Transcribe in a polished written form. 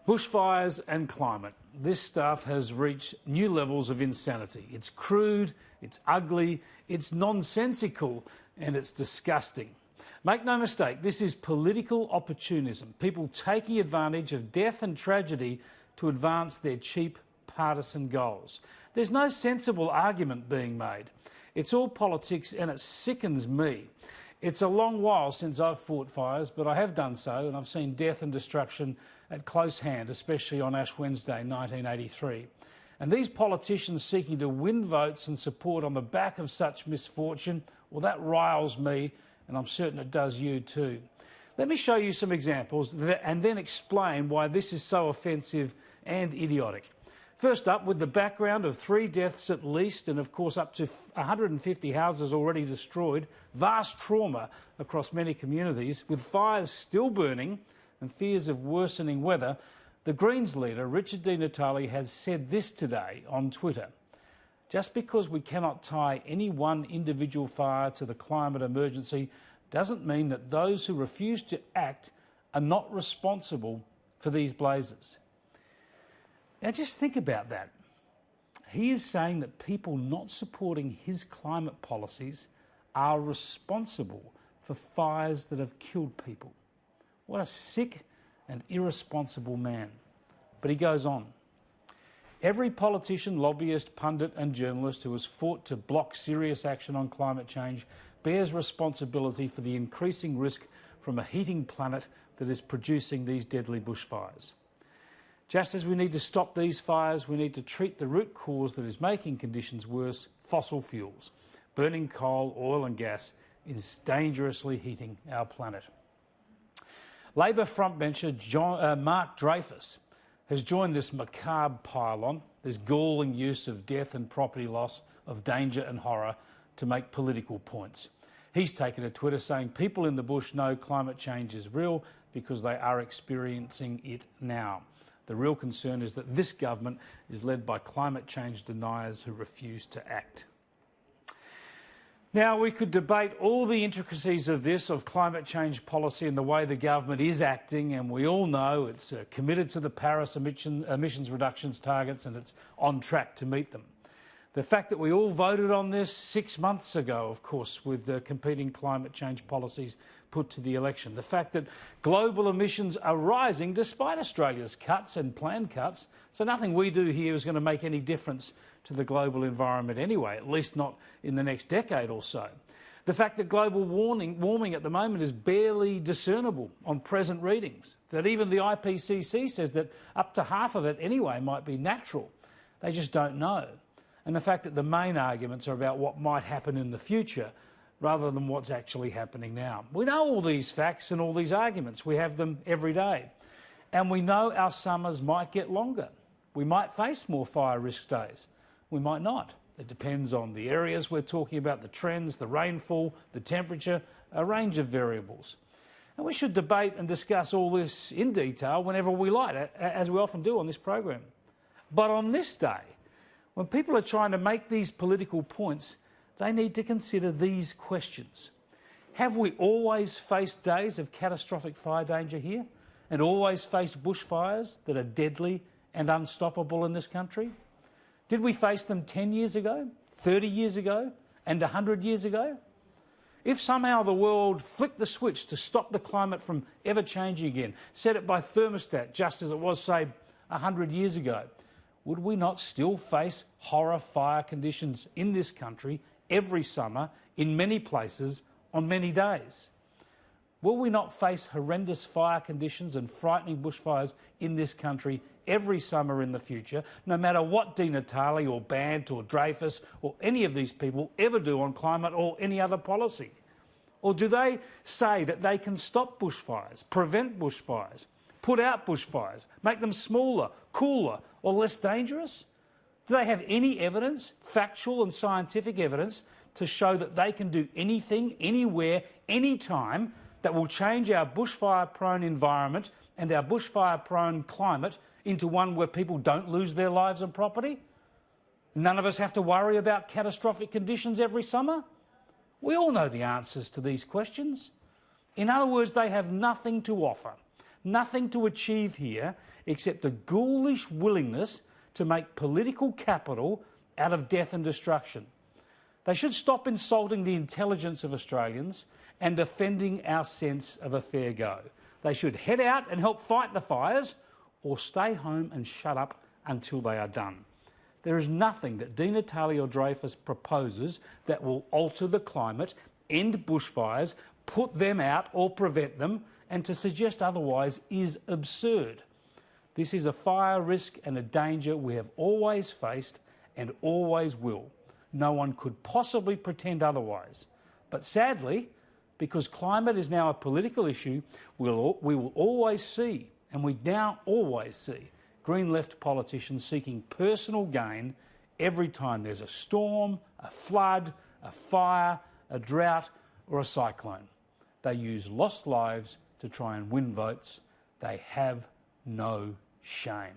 Bushfires and climate. This stuff has reached new levels of insanity. It's crude, it's ugly, it's nonsensical, and it's disgusting. Make no mistake, this is political opportunism, people taking advantage of death and tragedy to advance their cheap partisan goals. There's no sensible argument being made. It's all politics and it sickens me. It's a long while since I've fought fires, but I have done so, and I've seen death and destruction at close hand, especially on Ash Wednesday 1983. And these politicians seeking to win votes and support on the back of such misfortune, well, that riles me, and I'm certain it does you too. Let me show you some examples and then explain why this is so offensive and idiotic. First up, with the background of 3 deaths at least, and of course up to 150 houses already destroyed, vast trauma across many communities, with fires still burning and fears of worsening weather, the Greens leader, Richard Di Natale, has said this today on Twitter. Just because we cannot tie any one individual fire to the climate emergency doesn't mean that those who refuse to act are not responsible for these blazes. Now just think about that. He is saying that people not supporting his climate policies are responsible for fires that have killed people. What a sick and irresponsible man. But he goes on. Every politician, lobbyist, pundit and journalist who has fought to block serious action on climate change bears responsibility for the increasing risk from a heating planet that is producing these deadly bushfires. Just as we need to stop these fires, we need to treat the root cause that is making conditions worse, fossil fuels. Burning coal, oil and gas is dangerously heating our planet. Labor frontbencher Mark Dreyfus has joined this macabre pile-on, this galling use of death and property loss, of danger and horror to make political points. He's taken to Twitter saying people in the bush know climate change is real because they are experiencing it now. The real concern is that this government is led by climate change deniers who refuse to act. Now, we could debate all the intricacies of this, of climate change policy and the way the government is acting, and we all know it's committed to the Paris emissions reductions targets and it's on track to meet them. The fact that we all voted on this 6 months ago, of course, with competing climate change policies put to the election. The fact that global emissions are rising despite Australia's cuts and planned cuts. So nothing we do here is going to make any difference to the global environment anyway, at least not in the next decade or so. The fact that global warming at the moment is barely discernible on present readings. That even the IPCC says that up to half of it anyway might be natural. They just don't know. And the fact that the main arguments are about what might happen in the future rather than what's actually happening now. We know all these facts and all these arguments. We have them every day. And we know our summers might get longer. We might face more fire risk days. We might not. It depends on the areas we're talking about, the trends, the rainfall, the temperature, a range of variables. And we should debate and discuss all this in detail whenever we like, as we often do on this program. But on this day, when people are trying to make these political points, they need to consider these questions. Have we always faced days of catastrophic fire danger here and always faced bushfires that are deadly and unstoppable in this country? Did we face them 10 years ago, 30 years ago and 100 years ago? If somehow the world flicked the switch to stop the climate from ever changing again, set it by thermostat just as it was, say, 100 years ago, would we not still face horror fire conditions in this country every summer, in many places, on many days? Will we not face horrendous fire conditions and frightening bushfires in this country every summer in the future, no matter what Di Natale or Bant or Dreyfus or any of these people ever do on climate or any other policy? Or do they say that they can stop bushfires, prevent bushfires, put out bushfires, make them smaller, cooler or less dangerous? Do they have any evidence, factual and scientific evidence, to show that they can do anything, anywhere, anytime that will change our bushfire-prone environment and our bushfire-prone climate into one where people don't lose their lives and property? None of us have to worry about catastrophic conditions every summer? We all know the answers to these questions. In other words, they have nothing to offer. nothing to achieve here except a ghoulish willingness to make political capital out of death and destruction. They should stop insulting the intelligence of Australians and offending our sense of a fair go. They should head out and help fight the fires, or stay home and shut up until they are done. There is nothing that Di Natale or Dreyfus proposes that will alter the climate, end bushfires, put them out or prevent them, and to suggest otherwise is absurd. This is a fire risk and a danger we have always faced and always will. No one could possibly pretend otherwise. But sadly, because climate is now a political issue, we will always see, and we now always see, Green left politicians seeking personal gain every time there's a storm, a flood, a fire, a drought or a cyclone. They use lost lives to try and win votes. They have no shame.